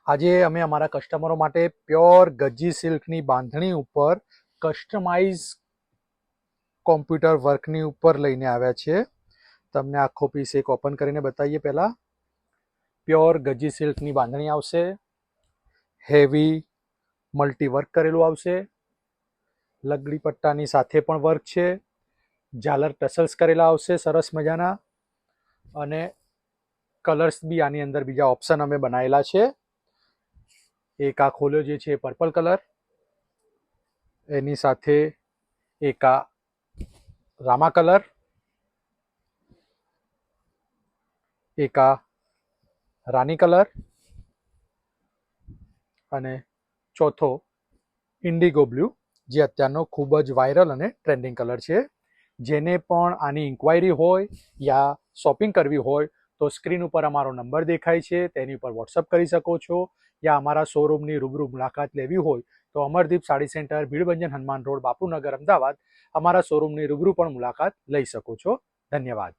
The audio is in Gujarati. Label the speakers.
Speaker 1: આજે અમે અમારા કસ્ટમરો માટે પ્યોર ગજી સિલ્કની બાંધણી ઉપર કસ્ટમાઇઝ કોમ્પ્યુટર વર્કની ઉપર લઈને આવ્યા છે. તમને આખો પીસ એક ઓપન કરીને બતાવીએ. પહેલાં પ્યોર ગજી સિલ્કની બાંધણી આવશે, હેવી મલ્ટી વર્ક કરેલું આવશે, લગડી પટ્ટાની સાથે પણ વર્ક છે, ઝાલર ટસલ્સ કરેલા આવશે સરસ મજાના, અને કલર્સ બી આની અંદર બીજા ઓપ્શન અમે બનાવેલા છે. એક આ ખોલ્યો જે છે પર્પલ કલર, એની સાથે એક આ રામા કલર, એક આ રાની કલર, અને ચોથો ઇન્ડિગો બ્લુ, જે અત્યારનો ખૂબ જ વાયરલ અને ટ્રેન્ડિંગ કલર છે. જેને પણ આની ઇન્ક્વાયરી હોય યા શોપિંગ કરવી હોય તો સ્ક્રીન ઉપર અમારો નંબર દેખાય છે, તેની ઉપર વોટ્સઅપ કરી શકો છો, યા અમારા શોરૂમની રૂબરૂ મુલાકાત લેવી હોય તો અમરદીપ સાડી સેન્ટર, ભીડભંજન, હનુમાન રોડ, બાપુનગર, અમદાવાદ અમારા શોરૂમની રૂબરૂ પણ મુલાકાત લઈ શકો છો. ધન્યવાદ.